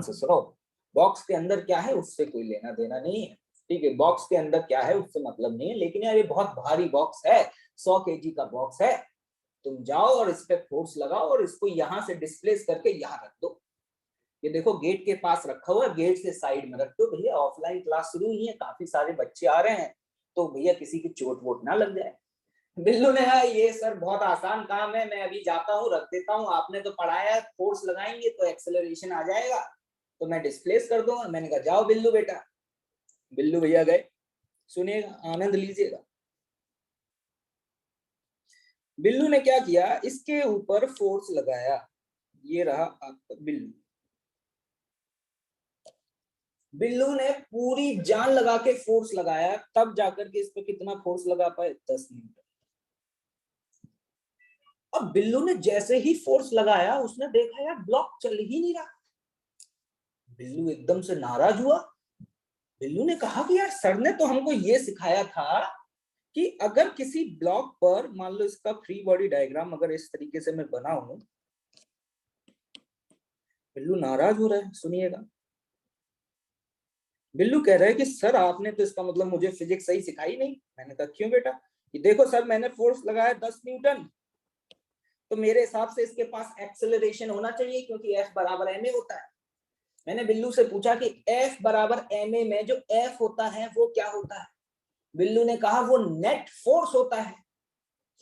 से सुनो, बॉक्स के अंदर क्या है उससे कोई लेना देना नहीं है, ठीक है, बॉक्स के अंदर क्या है उससे मतलब नहीं है। लेकिन यार ये बहुत भारी बॉक्स है, 100 kg का बॉक्स है, तुम जाओ और इस पे फोर्स लगाओ और इसको यहां से डिस्प्लेस करके यहां रख दो। ये देखो गेट के पास रखा हुआ है, गेट से साइड में रख दो। भैया ऑफलाइन क्लास शुरू हुई है, काफी सारे बच्चे आ रहे हैं, तो भैया किसी की चोट वोट ना लग जाए। बिल्लू ने कहा ये सर बहुत आसान काम है, मैं अभी जाता हूँ रख देता हूँ, आपने तो पढ़ाया फोर्स लगाएंगे तो एक्सेलरेशन आ जाएगा, तो मैं डिस्प्लेस कर दूंगा। मैंने कहा जाओ बिल्लू बेटा। बिल्लू भैया गए, सुनिएगा, आनंद लीजिएगा। बिल्लू ने क्या किया, इसके ऊपर फोर्स लगाया, ये रहा आपका बिल्लू। बिल्लू ने पूरी जान लगा के फोर्स लगाया, तब जाकर के इस पे कितना फोर्स लगा पाए, 10 न्यूटन। अब बिल्लू ने जैसे ही फोर्स लगाया उसने देखा यार ब्लॉक चल ही नहीं रहा। बिल्लू एकदम से नाराज हुआ। बिल्लू ने कहा कि यार सर ने तो हमको ये सिखाया था कि अगर किसी ब्लॉक पर, मान लो इसका फ्री बॉडी डायग्राम अगर इस तरीके से मैं बनाऊं, बिल्लू नाराज हो रहा है, सुनिएगा। बिल्लू कह रहा है कि सर आपने तो इसका मतलब मुझे फिजिक्स सही सिखाई नहीं। मैंने कहा क्यों बेटा, कि देखो सर मैंने फोर्स लगाया 10 न्यूटन, तो मेरे हिसाब से इसके पास एक्सेलरेशन होना चाहिए क्योंकि F बराबर ma होता है। मैंने बिल्लू से पूछा कि F बराबर ma में जो F होता है वो क्या होता है। बिल्लू ने कहा वो नेट फोर्स होता है।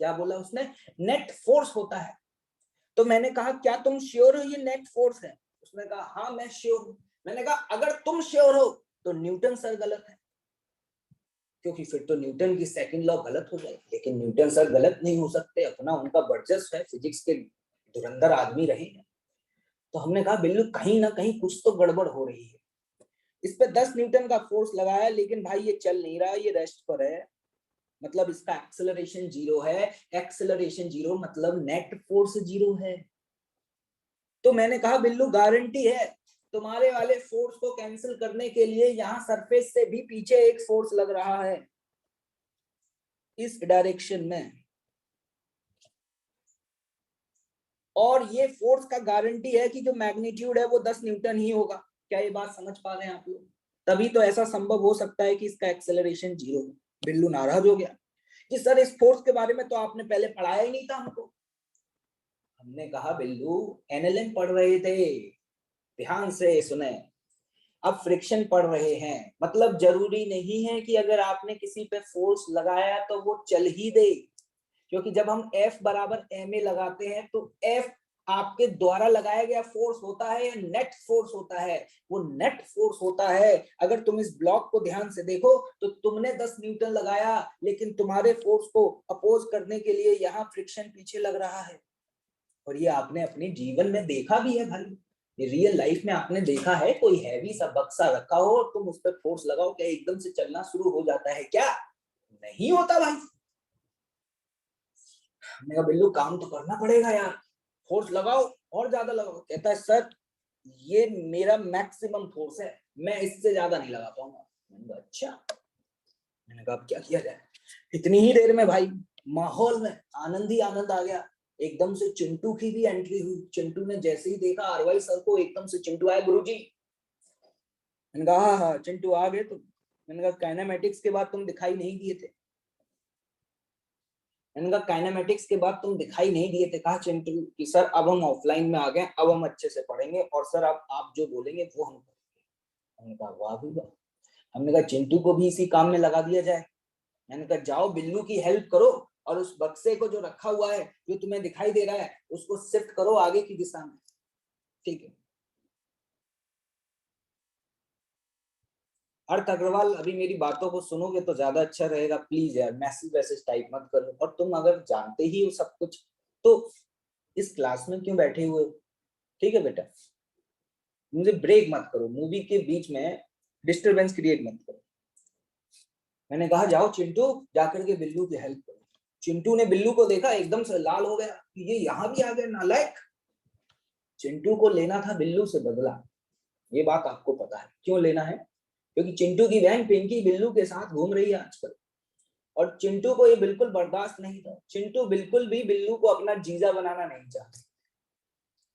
क्या बोला उसने, नेट फोर्स होता है। तो मैंने कहा क्या तुम श्योर हो ये नेट फोर्स है। उसने कहा हाँ मैं श्योर हूं। मैंने कहा अगर तुम श्योर हो तो न्यूटन सर गलत है, क्योंकि फिर तो न्यूटन की सेकंड लॉ गलत हो जाएगी। लेकिन न्यूटन सर गलत नहीं हो सकते, अपना उनका वर्चस्व है, फिजिक्स के धुरंधर आदमी रहे हैं। तो हमने कहा बिल्लू कहीं ना कहीं कुछ तो गड़बड़ हो रही है। इस पे 10 न्यूटन का फोर्स लगाया, लेकिन भाई ये चल नहीं रहा, ये रेस्ट पर है, मतलब इसका एक्सेलरेशन जीरो है। एक्सेलरेशन जीरो मतलब नेट फोर्स जीरो है। तो मैंने कहा बिल्लू गारंटी है तुम्हारे वाले फोर्स को कैंसिल करने के लिए यहां सरफेस से भी पीछे एक फोर्स लग रहा है इस डायरेक्शन में, और ये फोर्स का गारंटी है कि जो मैग्नीट्यूड है वो 10 न्यूटन ही होगा। क्या ये बात समझ पा रहे हैं आप लोग, तभी तो ऐसा संभव हो सकता है कि इसका एक्सेलरेशन जीरो हो। बिल्लू नाराज हो गया कि सर इस फोर्स के बारे में तो आपने पहले पढ़ाया ही नहीं था हमको। हमने कहा बिल्लू एनएलएम पढ़ रहे थे, ध्यान से सुने। अब फ्रिक्शन पढ़ रहे हैं, मतलब जरूरी नहीं है कि अगर आपने किसी पे फोर्स लगाया तो वो चल ही दे, क्योंकि जब हम F बराबर ma लगाते हैं तो F आपके द्वारा लगाया गया फोर्स होता है या नेट फोर्स होता है, वो नेट फोर्स होता है। अगर तुम इस ब्लॉक को ध्यान से देखो तो तुमने 10 न्यूटन लगाया, लेकिन तुम्हारे फोर्स को अपोज करने के लिए यहाँ फ्रिक्शन पीछे लग रहा है। और ये आपने अपने जीवन में देखा भी है भाई, ये रियल लाइफ में आपने देखा है, कोई हैवी सा बक्सा रखा हो और तुम उस पर फोर्स लगाओ, क्या एकदम से चलना शुरू हो जाता है क्या, नहीं होता भाई। मैंने कहा बिल्लू काम तो करना पड़ेगा यार, फोर्स लगाओ और ज्यादा लगाओ। कहता है सर ये मेरा मैक्सिमम फोर्स है, मैं इससे ज्यादा नहीं लगा पाऊंगा। मैंने कहा अच्छा। मैंने कहा अब क्या किया जाए। इतनी ही देर में भाई माहौल में आनंद ही आनंद आ गया। एकदम से चिंटू की भी एंट्री हुई। चिंटू ने जैसे ही देखा आरवाई सर को, एकदम से चिंटू आए, गुरुजी। मैंने कहा हाँ हाँ चिंटू आ गए तुम। मैंने कहा काइनेमेटिक्स के बाद तुम दिखाई नहीं दिए थे। मैंने कहा काइनेमेटिक्स के बाद तुम दिखाई नहीं दिए थे। कहा चिंटू कि सर अब हम ऑफलाइन में आ गए, अब हम अच्छे से पढ़ेंगे और सर अब आप जो बोलेंगे वो हम करेंगे। हमने कहा वाह भी वाह। हमने कहा चिंटू को भी इसी काम में लगा दिया जाए। मैंने कहा जाओ बिल्लू की हेल्प करो और उस बक्से को जो रखा हुआ है जो तुम्हें दिखाई दे रहा है उसको शिफ्ट करो आगे की दिशा में, ठीक है। अर्थ अग्रवाल अभी मेरी बातों को सुनोगे तो ज्यादा अच्छा रहेगा, प्लीज यार मैसेज वैसेज टाइप मत करो। और तुम अगर जानते ही हो सब कुछ तो इस क्लास में क्यों बैठे हुए हो, ठीक है बेटा। मुझे ब्रेक मत करो, मूवी के बीच में डिस्टरबेंस क्रिएट मत करो। मैंने कहा जाओ चिंटू जाकर के बिल्लू की हेल्प करो। चिंटू ने बिल्लू को देखा, एकदम से लाल हो गया कि ये यहाँ भी आ गया नालायक। चिंटू को लेना था बिल्लू से बदला, ये बात आपको पता है क्यों लेना है, क्योंकि चिंटू की बहन पिंकी बिल्लू के साथ घूम रही है आजकल, और चिंटू को ये बिल्कुल बर्दाश्त नहीं था। चिंटू बिल्कुल भी बिल्लू को अपना जीजा बनाना नहीं चाहता।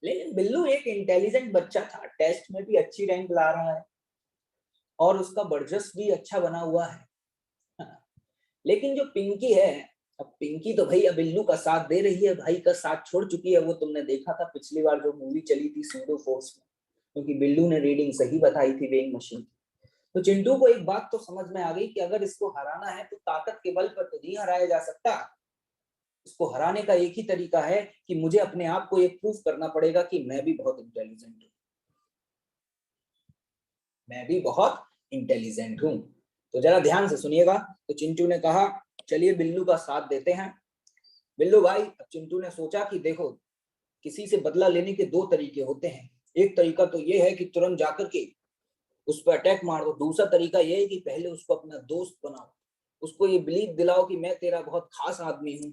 लेकिन बिल्लू एक इंटेलिजेंट बच्चा था, टेस्ट में भी अच्छी रैंक ला रहा है और उसका बर्जस भी अच्छा बना हुआ है। लेकिन जो पिंकी है, अब पिंकी तो भैया बिल्लू का साथ दे रही है, भाई का साथ छोड़ चुकी है। वो तुमने देखा था पिछली बार जो मूवी चली थी सूडो फोर्स में, क्योंकि बिल्लू ने रीडिंग सही बताई थी वेइंग मशीन। तो चिंटू को एक बात तो समझ में आ गई कि अगर इसको हराना है तो ताकत के बल पर तो नहीं हराया जा सकता। इसको हराने का एक ही तरीका है कि मुझे अपने आप को ये प्रूफ करना पड़ेगा कि मैं भी बहुत इंटेलिजेंट हूं, मैं भी बहुत इंटेलिजेंट हूं। तो जरा ध्यान से सुनिएगा। तो चिंटू ने कहा चलिए बिल्लू का साथ देते हैं। बिल्लू भाई, अब चिंटू ने सोचा कि देखो, किसी से बदला लेने के दो तरीके होते हैं। एक तरीका तो ये है कि तुरंत जाकर के उस पर अटैक मार दो। दूसरा तरीका ये है कि पहले उसको अपना दोस्त बनाओ, उसको ये बिलीव दिलाओ कि मैं तेरा बहुत खास आदमी हूं,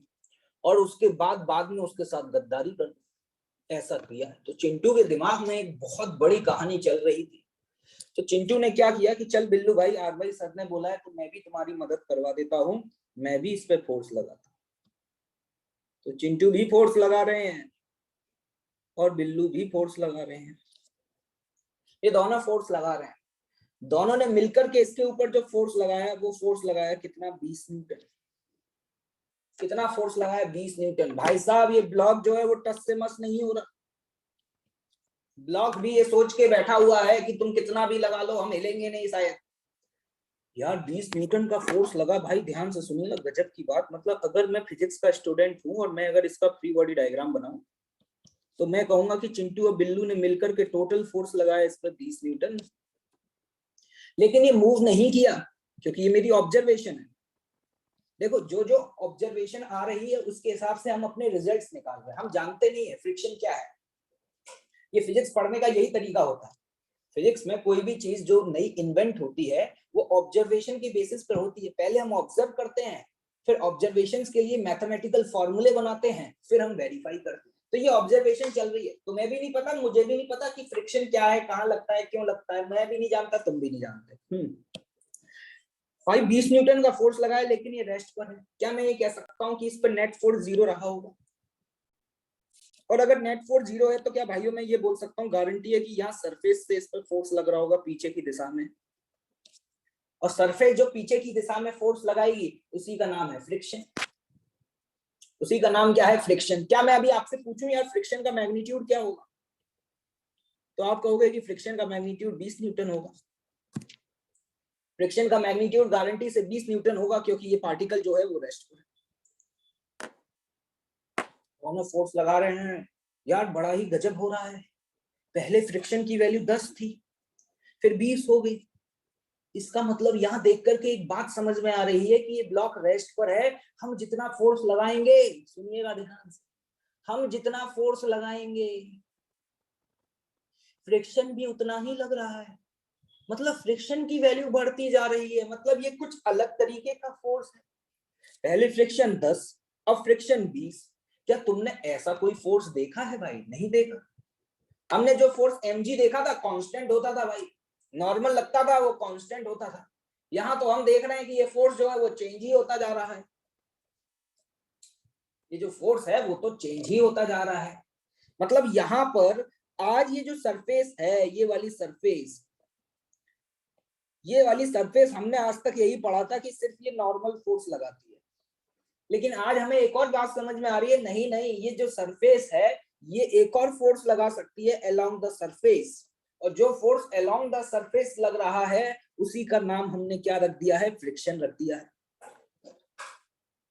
और उसके बाद में उसके साथ गद्दारी कर दो। ऐसा किया। तो चिंटू के दिमाग में एक बहुत बड़ी कहानी चल रही थी। तो चिंटू ने क्या किया कि चल बिल्लू भाई, आरवाई सर ने बोला है तो मैं भी तुम्हारी मदद करवा देता हूं, मैं भी इस पे फोर्स लगाता। तो चिंटू भी फोर्स लगा रहे हैं और बिल्लू भी फोर्स लगा रहे हैं। ये दोनों फोर्स लगा रहे हैं। दोनों ने मिलकर के इसके ऊपर जो फोर्स लगाया, वो फोर्स लगाया कितना, 20 न्यूटन। कितना फोर्स लगाया, 20 न्यूटन। भाई साहब, ये ब्लॉक जो है वो टस से मस नहीं हो रहा। ब्लॉक भी ये सोच के बैठा हुआ है कि तुम कितना भी लगा लो, हम हिलेंगे नहीं शायद। यार 20 न्यूटन का फोर्स लगा। भाई ध्यान से सुनिएगा, गजब की बात। मतलब अगर मैं फिजिक्स का स्टूडेंट हूं और मैं अगर इसका फ्री बॉडी डायग्राम बनाऊं, तो मैं कहूंगा कि चिंटू और बिल्लू ने मिलकर के टोटल फोर्स लगाया इस पर 20 न्यूटन। लेकिन ये मूव नहीं किया, क्योंकि ये मेरी ऑब्जर्वेशन है। देखो, जो जो ऑब्जर्वेशन आ रही है उसके हिसाब से हम अपने रिजल्ट्स निकाल रहे हैं। हम जानते नहीं है फ्रिक्शन क्या है। ये फिजिक्स पढ़ने का यही तरीका होता है। फिजिक्स में कोई भी चीज जो नई इन्वेंट होती है, वो ऑब्जर्वेशन के बेसिस पर होती है। पहले हम ऑब्जर्व करते हैं, फिर ऑब्जर्वेशंस के लिए मैथमेटिकल फॉर्मूले बनाते हैं, फिर हम वेरीफाई करते हैं। तो ये ऑब्जर्वेशन चल रही है। तुम्हें भी नहीं पता, मुझे भी नहीं पता कि फ्रिक्शन क्या है, कहाँ लगता है, क्यों लगता है। मैं भी नहीं जानता, तुम भी नहीं जानते। भाई 20 न्यूटन का फोर्स लगाया, लेकिन ये रेस्ट पर है। क्या मैं ये कह सकता हूँ कि इस पर नेट फोर्स 0 रहा होगा? और अगर नेट फोर्स 0 है तो क्या भाइयों मैं ये बोल सकता हूँ, गारंटी है कि यहाँ सरफेस से इस पर फोर्स लग रहा होगा पीछे की दिशा में? और सरफेस जो पीछे की दिशा में फोर्स लगाएगी, उसी का नाम है फ्रिक्शन। उसी का नाम क्या है, फ्रिक्शन। क्या मैं अभी आपसे पूछूं यार फ्रिक्शन का मैग्नीट्यूड क्या होगा, तो आप कहोगे कि फ्रिक्शन का मैग्नीट्यूड 20 न्यूटन होगा। फ्रिक्शन का मैग्नीट्यूड गारंटी से 20 न्यूटन होगा, क्योंकि ये पार्टिकल जो है वो रेस्ट पर है। दोनों फोर्स लगा रहे हैं। यार बड़ा ही गजब हो रहा है। पहले फ्रिक्शन की वैल्यू 10 थी, फिर 20 हो गई। इसका मतलब यहाँ देख करके एक बात समझ में आ रही है कि ये ब्लॉक रेस्ट पर है। हम जितना फोर्स लगाएंगे, सुनिएगा ध्यान से, हम जितना फोर्स लगाएंगे फ्रिक्शन भी उतना ही लग रहा है। मतलब फ्रिक्शन की वैल्यू बढ़ती जा रही है। मतलब ये कुछ अलग तरीके का फोर्स है। पहले फ्रिक्शन 10, अब फ्रिक्शन 20। क्या तुमने ऐसा कोई फोर्स देखा है भाई? नहीं देखा। हमने जो फोर्स mg देखा था, कांस्टेंट होता था भाई, नॉर्मल लगता था, वो कांस्टेंट होता था। यहाँ तो हम देख रहे हैं कि ये फोर्स जो है वो चेंज ही होता जा रहा है। ये जो फोर्स है वो तो चेंज ही होता जा रहा है। मतलब यहाँ पर आज ये जो सरफेस है, ये वाली सरफेस हमने आज तक यही पढ़ा था कि सिर्फ ये नॉर्मल फोर्स लगाती है। लेकिन आज हमें एक और बात समझ में आ रही है, नहीं नहीं, ये जो सरफेस है ये एक और फोर्स लगा सकती है अलोंग द सरफेस। और जो फोर्स अलोंग द सरफेस लग रहा है, उसी का नाम हमने क्या रख दिया है, फ्रिक्शन रख दिया है।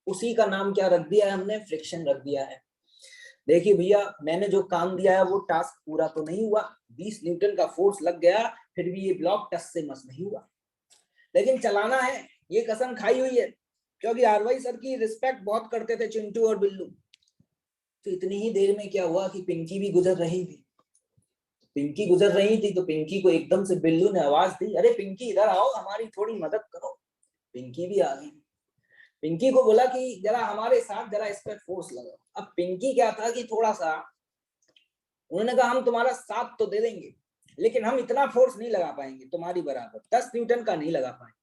उसी का नाम क्या रख दिया है हमने, फ्रिक्शन रख दिया है। देखिए भैया, मैंने जो काम दिया है वो टास्क पूरा तो नहीं हुआ। 20 न्यूटन का फोर्स लग गया, फिर भी ये ब्लॉक टस से मस नहीं हुआ। लेकिन चलाना है, ये कसम खाई हुई है। क्योंकि आरवाई सर की रिस्पेक्ट बहुत करते थे चिंटू और बिल्लू। तो इतनी ही देर में क्या हुआ कि पिंकी भी गुजर रही थी। तो पिंकी को एकदम से बिल्लू ने आवाज दी, अरे पिंकी इधर आओ, हमारी थोड़ी मदद करो। पिंकी भी आ गई। पिंकी को बोला कि जरा हमारे साथ जरा इस पर फोर्स लगाओ। अब पिंकी क्या था कि थोड़ा सा, उन्होंने कहा हम तुम्हारा साथ तो दे देंगे, लेकिन हम इतना फोर्स नहीं लगा पाएंगे तुम्हारी बराबर, 10 न्यूटन का नहीं लगा पाएंगे।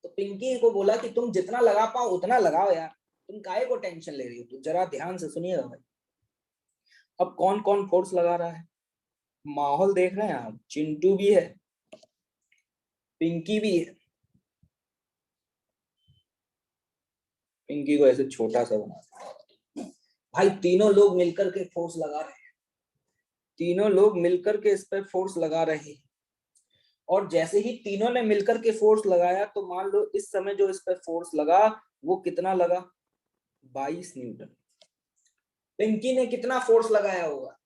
तो पिंकी को बोला कि तुम जितना लगा पाओ उतना लगाओ यार, तुम काहे को टेंशन ले रही हो। तो जरा ध्यान से सुनिएगा भाई। अब कौन कौन फोर्स लगा रहा है, माहौल देख रहे हैं आप, चिंटू भी है, पिंकी भी है। पिंकी को ऐसे छोटा सा बना, भाई तीनों लोग मिलकर के फोर्स लगा रहे हैं, तीनों लोग मिलकर के इस पर फोर्स लगा रहे हैं। और जैसे ही तीनों ने मिलकर के फोर्स लगाया तो मान लो इस समय जो इस पर फोर्स लगा वो कितना लगा, 22 न्यूटन। पिंकी ने कितना फोर्स लगाया होगा,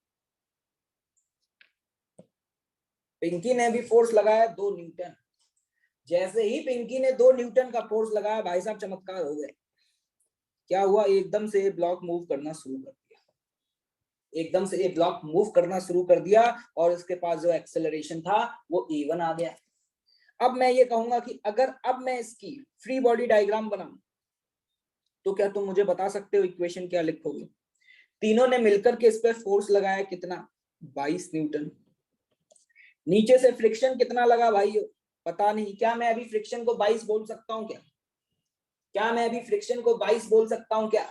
पिंकी ने भी फोर्स लगाया 2 न्यूटन। जैसे ही पिंकी ने 2 न्यूटन का फोर्स लगाया भाई साहब चमत्कार हो गए। क्या हुआ, एकदम से ये ब्लॉक मूव करना शुरू कर दिया, एकदम से ये ब्लॉक मूव करना शुरू कर दिया और इसके पास जो एक्सेलरेशन था वो a1 आ गया। अब मैं ये कहूंगा कि अगर अब मैं इसकी फ्री बॉडी डायग्राम बनाऊं तो क्या तुम मुझे बता सकते हो इक्वेशन क्या लिखोगे। तीनों ने मिलकर के इस पर फोर्स लगाया कितना, 22 न्यूटन। नीचे से फ्रिक्शन कितना लगा भाई, पता नहीं। क्या मैं अभी फ्रिक्शन को 22 बोल सकता हूँ क्या, क्या मैं अभी फ्रिक्शन को 22 बोल सकता हूँ क्या,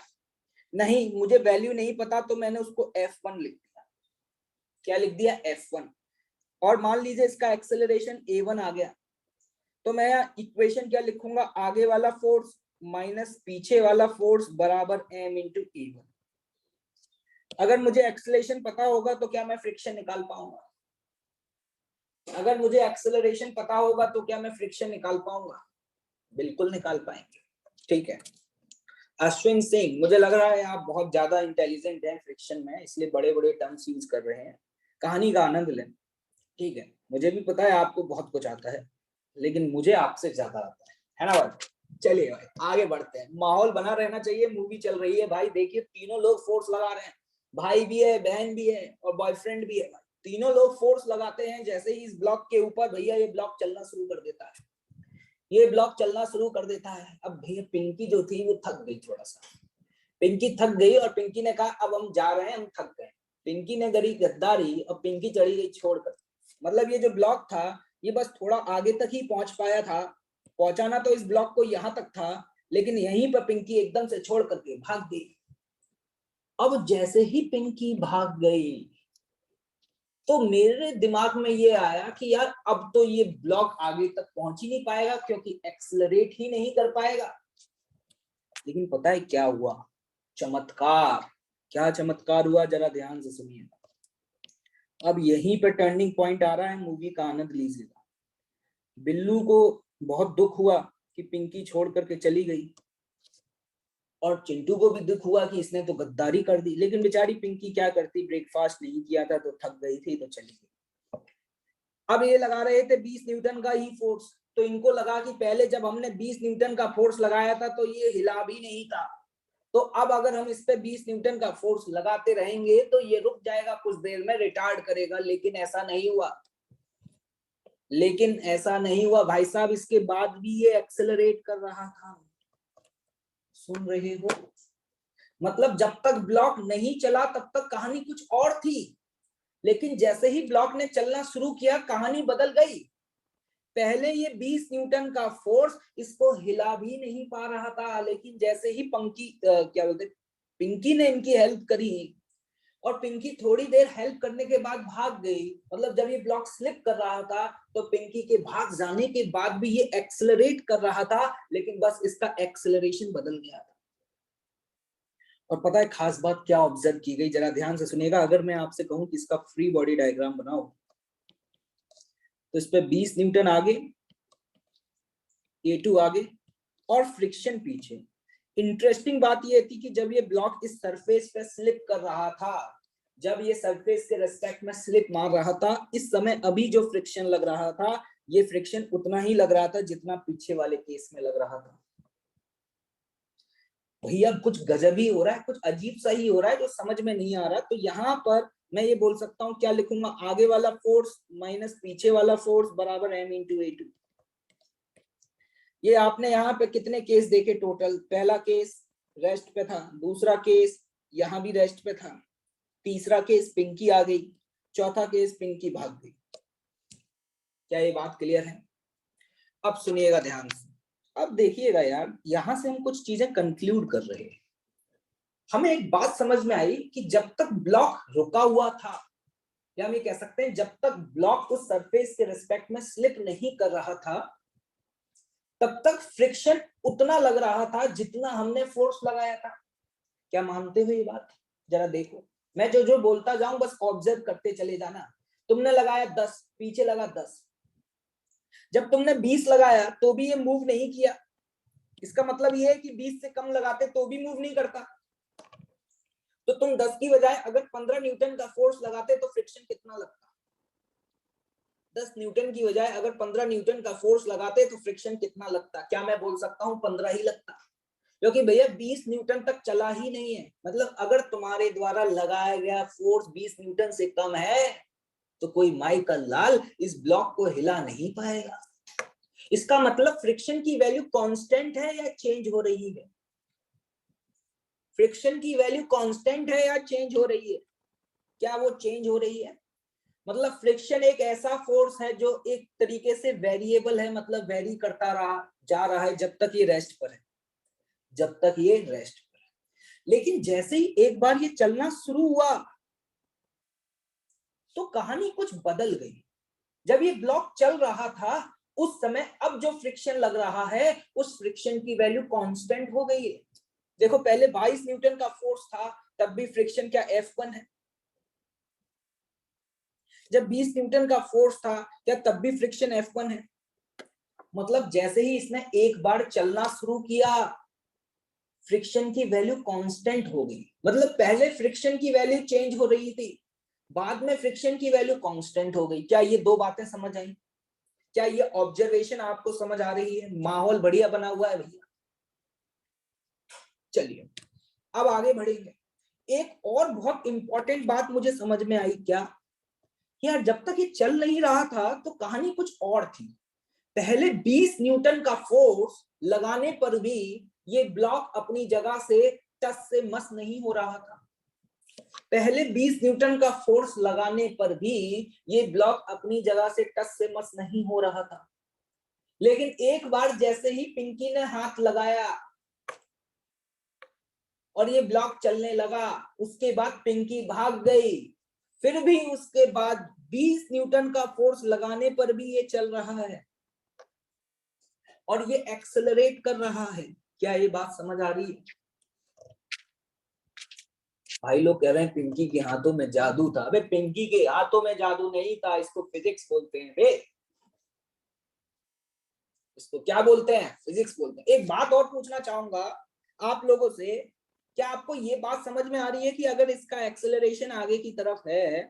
नहीं, मुझे वैल्यू नहीं पता तो मैंने उसको F1 लिख दिया। क्या लिख दिया, F1। और मान लीजिए इसका एक्सेलरेशन a1 आ गया तो मैं इक्वेशन क्या लिखूंगा, आगे वाला फोर्स माइनस पीछे वाला फोर्स बराबर m इंटू a1। अगर मुझे एक्सेलरेशन पता होगा तो क्या मैं फ्रिक्शन निकाल पाऊंगा, अगर मुझे एक्सेलरेशन पता होगा तो क्या मैं फ्रिक्शन निकाल पाऊंगा, बिल्कुल निकाल पाएंगे। ठीक है, अश्विन सिंह, मुझे लग रहा है आप बहुत ज्यादा इंटेलिजेंट हैं फ्रिक्शन में, इसलिए बड़े बड़े टर्म्स यूज कर रहे हैं, कहानी का आनंद लें। ठीक है, मुझे भी पता है आपको बहुत कुछ आता है, लेकिन मुझे आपसे ज्यादा आता है ना भाई। चलिए भाई आगे बढ़ते हैं, माहौल बना रहना चाहिए, मूवी चल रही है भाई। देखिए तीनों लोग फोर्स लगा रहे हैं, भाई भी है, बहन भी है और बॉयफ्रेंड भी है। तीनों लोग फोर्स लगाते हैं, जैसे ही इस ब्लॉक के ऊपर भैया ये ब्लॉक चलना शुरू कर देता है, ये ब्लॉक चलना शुरू कर देता है। अब भैया पिंकी जो थी वो थक गई थोड़ा सा, पिंकी थक गई और पिंकी ने कहा अब हम जा रहे हैं, हम थक गए। पिंकी ने करी गद्दारी और पिंकी चढ़ी गई छोड़कर। मतलब ये जो ब्लॉक था ये बस थोड़ा आगे तक ही पहुंच पाया था, पहुंचाना तो इस ब्लॉक को यहां तक था, लेकिन यहीं पर पिंकी एकदम से छोड़ करके भाग गई। अब जैसे ही पिंकी भाग गई तो मेरे दिमाग में ये आया कि यार अब तो ये ब्लॉक आगे तक पहुंच ही नहीं पाएगा क्योंकि एक्सलरेट ही नहीं कर पाएगा। लेकिन पता है क्या हुआ, चमत्कार। क्या चमत्कार हुआ, जरा ध्यान से सुनिए। अब यहीं पे टर्निंग पॉइंट आ रहा है, मूवी का आनंद लीजिएगा। बिल्लू को बहुत दुख हुआ कि पिंकी छोड़ करके चली गई और चिंटू को भी दुख हुआ कि इसने तो गद्दारी कर दी, लेकिन बेचारी पिंकी क्या करती, ब्रेकफास्ट नहीं किया था तो थक गई थी तो चली गई। अब ये लगा रहे थे 20 न्यूटन का ही फोर्स, तो इनको लगा कि पहले जब हमने 20 न्यूटन का फोर्स लगाया था तो ये हिला भी नहीं था, तो अब अगर हम इस पे 20 न्यूटन का फोर्स लगाते रहेंगे तो ये रुक जाएगा, कुछ देर में रिटार्ड करेगा। लेकिन ऐसा नहीं हुआ, लेकिन ऐसा नहीं हुआ भाई साहब, इसके बाद भी ये एक्सेलरेट कर रहा था। सुन रहे हो, मतलब जब तक ब्लॉक नहीं चला तब तक कहानी कुछ और थी, लेकिन जैसे ही ब्लॉक ने चलना शुरू किया कहानी बदल गई। पहले ये 20 न्यूटन का फोर्स इसको हिला भी नहीं पा रहा था, लेकिन जैसे ही क्या बोलते पिंकी ने इनकी हेल्प करी और पिंकी थोड़ी देर हेल्प करने के बाद भाग गई, मतलब जब ये ब्लॉक स्लिप कर रहा था तो पिंकी के भाग जाने के बाद भी ये एक्सेलरेट कर रहा था, लेकिन बस इसका एक्सेलरेशन बदल गया था। और पता है खास बात क्या ऑब्जर्व की गई, जरा ध्यान से सुनिएगा। अगर मैं आपसे कहूं कि इसका फ्री बॉडी डायग्राम बनाओ तो इस पे 20 न्यूटन आगे, A2 आगे और फ्रिक्शन पीछे। इंटरेस्टिंग बात यह थी कि जब ये ब्लॉक इस सरफेस पे स्लिप कर रहा था, जब ये सरफेस के रेस्पेक्ट में स्लिप मार रहा था, इस समय अभी जो फ्रिक्शन लग रहा था ये फ्रिक्शन उतना ही लग रहा था जितना पीछे वाले केस में लग रहा था। भैया कुछ गजब ही हो रहा है, कुछ अजीब सा ही हो रहा है जो समझ में नहीं आ रहा। तो यहाँ पर मैं ये बोल सकता हूँ, क्या लिखूंगा, आगे वाला फोर्स माइनस पीछे वाला फोर्स बराबर m इंटू A2। ये आपने यहाँ पे कितने केस देखे टोटल, पहला केस रेस्ट पे था, दूसरा केस यहाँ भी रेस्ट पे था, तीसरा केस पिंकी आ गई, चौथा केस पिंकी भाग गई। क्या ये बात क्लियर है? अब सुनिएगा ध्यान से, अब देखिएगा यार, यहां से हम कुछ चीजें कंक्लूड कर रहे हैं। हमें एक बात समझ में आई कि जब तक ब्लॉक रुका हुआ था, या हम ये कह सकते हैं जब तक ब्लॉक उस सरफेस के रिस्पेक्ट में स्लिप नहीं कर रहा था, तब तक फ्रिक्शन उतना लग रहा था जितना हमने फोर्स लगाया था। क्या मानते हो ये बात? जरा देखो, मैं जो जो बोलता जाऊं बस ऑब्जर्व करते चले जाना। तुमने लगाया 10, पीछे लगा 10, जब तुमने 20 लगाया तो भी ये मूव नहीं किया। इसका मतलब ये है कि 20 से कम लगाते तो भी मूव नहीं करता। तो तुम 10 की बजाय अगर 15 न्यूटन का फोर्स लगाते तो फ्रिक्शन कितना लगता? 10 न्यूटन की बजाय अगर 15 न्यूटन का फोर्स लगाते तो फ्रिक्शन कितना लगता? क्या मैं बोल सकता हूं 15 ही लगता? क्योंकि भैया 20 न्यूटन तक चला ही नहीं है। मतलब अगर तुम्हारे द्वारा लगाया गया फोर्स 20 न्यूटन से कम है तो कोई माई का लाल इस ब्लॉक को हिला नहीं पाएगा। इसका मतलब फ्रिक्शन की वैल्यू कांस्टेंट है या चेंज हो रही है? फ्रिक्शन की वैल्यू कांस्टेंट है या चेंज हो रही है? क्या वो चेंज हो रही है? मतलब फ्रिक्शन एक ऐसा फोर्स है जो एक तरीके से वेरिएबल है, मतलब वेरी करता रहा जा रहा है जब तक ये रेस्ट पर है, जब तक ये रेस्ट पर है। लेकिन जैसे ही एक बार ये चलना शुरू हुआ तो कहानी कुछ बदल गई। जब ये ब्लॉक चल रहा था उस समय अब जो फ्रिक्शन लग रहा है उस फ्रिक्शन की वैल्यू कांस्टेंट हो गई है। देखो पहले 22 न्यूटन का फोर्स था तब भी फ्रिक्शन क्या F1 है? जब 20 न्यूटन का फोर्स था क्या तब भी फ्रिक्शन F1 है? मतलब जैसे ही इसने एक बार चलना शुरू किया फ्रिक्शन की वैल्यू कांस्टेंट हो गई। मतलब पहले फ्रिक्शन की वैल्यू चेंज हो रही थी, बाद में फ्रिक्शन की वैल्यू कांस्टेंट हो गई। क्या ये दो बातें समझ आई? क्या ये ऑब्जर्वेशन आपको समझ आ रही है? माहौल बढ़िया बना हुआ है भैया। चलिए अब आगे बढ़ेंगे। एक और बहुत इंपॉर्टेंट बात मुझे समझ में आई। क्या यार जब तक ये चल नहीं रहा था तो कहानी कुछ और थी। पहले 20 न्यूटन का फोर्स लगाने पर भी ये ब्लॉक अपनी जगह से टस से मस नहीं हो रहा था। पहले 20 न्यूटन का फोर्स लगाने पर भी ये ब्लॉक अपनी जगह से टस से मस नहीं हो रहा था। लेकिन एक बार जैसे ही पिंकी ने हाथ लगाया और ये ब्लॉक चलने लगा, उसके बाद पिंकी भाग गई। फिर भी उसके बाद 20 न्यूटन का फोर्स लगाने पर भी ये चल रहा है और ये एक्सेलरेट कर रहा है। क्या ये बात समझ आ रही है? भाई लोग कह रहे हैं पिंकी के हाथों में जादू था। अबे पिंकी के हाथों में जादू नहीं था, इसको फिजिक्स बोलते हैं बे। इसको क्या बोलते हैं? फिजिक्स बोलते हैं। एक बात और पूछना चाहूंगा आप लोगों से, क्या आपको ये बात समझ में आ रही है कि अगर इसका एक्सेलरेशन आगे की तरफ है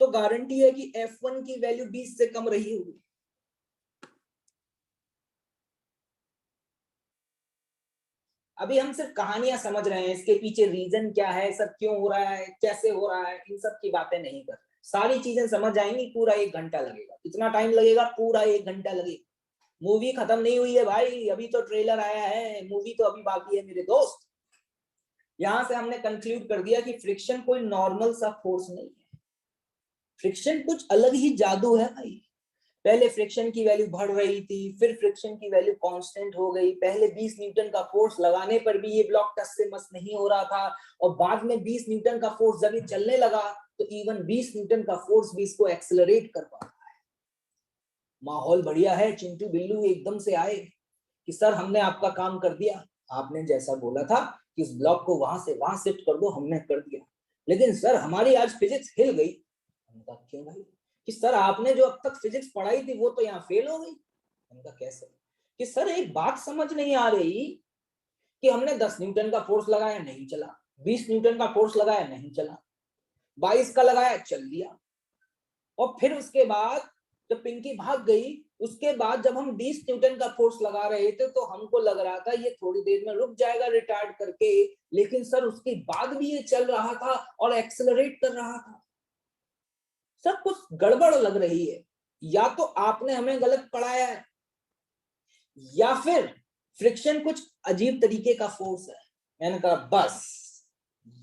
तो गारंटी है कि F1 की वैल्यू 20 से कम रही होगी? अभी हम सिर्फ कहानियां समझ रहे हैं, इसके पीछे रीजन क्या है, सब क्यों हो रहा है, कैसे हो रहा है, इन सब की बातें नहीं कर रहे। सारी चीजें समझ आएंगी, पूरा 1 घंटा लगेगा। कितना टाइम लगेगा? पूरा 1 घंटा लगेगा। मूवी खत्म नहीं हुई है भाई, अभी तो ट्रेलर आया है, मूवी तो अभी बाकी है मेरे दोस्त। यहां से हमने कंक्लूड कर दिया कि फ्रिक्शन कोई नॉर्मल सा फोर्स नहीं है, फ्रिक्शन कुछ अलग ही जादू है भाई। पहले फ्रिक्शन की वैल्यू बढ़ रही थी, फिर फ्रिक्शन की वैल्यू कांस्टेंट हो गई। पहले 20 न्यूटन का फोर्स लगाने पर भी ये ब्लॉक टस से मस नहीं हो रहा था, और बाद में 20 न्यूटन का फोर्स जब ये चलने लगा तो इवन 20 न्यूटन का फोर्स भी इसको एक्सेलरेट कर पा रहा है। माहौल बढ़िया है। चिंटू बिल्लू एकदम से आए कि सर हमने आपका काम कर दिया, आपने जैसा बोला था कि इस ब्लॉक को वहां से वहां शिफ्ट कर दो, हमने कर दिया। लेकिन सर हमारी आज फिजिक्स हिल गई। हमने कहा क्यों भाई? कि सर आपने जो अब तक फिजिक्स पढ़ाई थी वो तो यहाँ फेल हो गई। हमने कहा कैसे? कि सर एक बात समझ नहीं आ रही कि हमने 10 न्यूटन का फोर्स लगाया नहीं चला, 20 न्यूटन का फोर्स लगाया नहीं चला, 22 का लगाया चल दिया, और फिर उसके बाद जब पिंकी भाग गई उसके बाद जब हम 20 न्यूटन का फोर्स लगा रहे थे तो हमको लग रहा था ये थोड़ी देर में रुक जाएगा रिटार्ड करके, लेकिन सर उसके बाद भी ये चल रहा था और एक्सेलरेट कर रहा था। सब कुछ गड़बड़ लग रही है। या तो आपने हमें गलत पढ़ाया है या फिर फ्रिक्शन कुछ अजीब तरीके का फोर्स है। मैंने कहा बस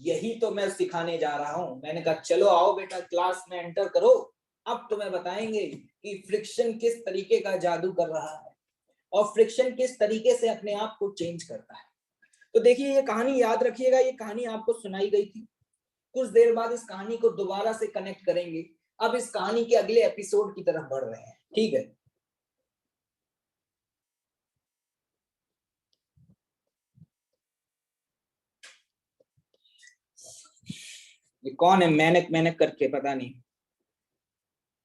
यही तो मैं सिखाने जा रहा हूं। मैंने कहा चलो आओ बेटा क्लास में एंटर करो, अब तुम्हें बताएंगे कि फ्रिक्शन किस तरीके का जादू कर रहा है और फ्रिक्शन किस तरीके से अपने आप को चेंज करता है। तो देखिए ये कहानी याद रखिएगा, ये कहानी आपको सुनाई गई थी। कुछ देर बाद इस कहानी को दोबारा से कनेक्ट करेंगे। अब इस कहानी के अगले एपिसोड की तरफ बढ़ रहे हैं, ठीक है। ये कौन है मैनक मैनक करके, पता नहीं।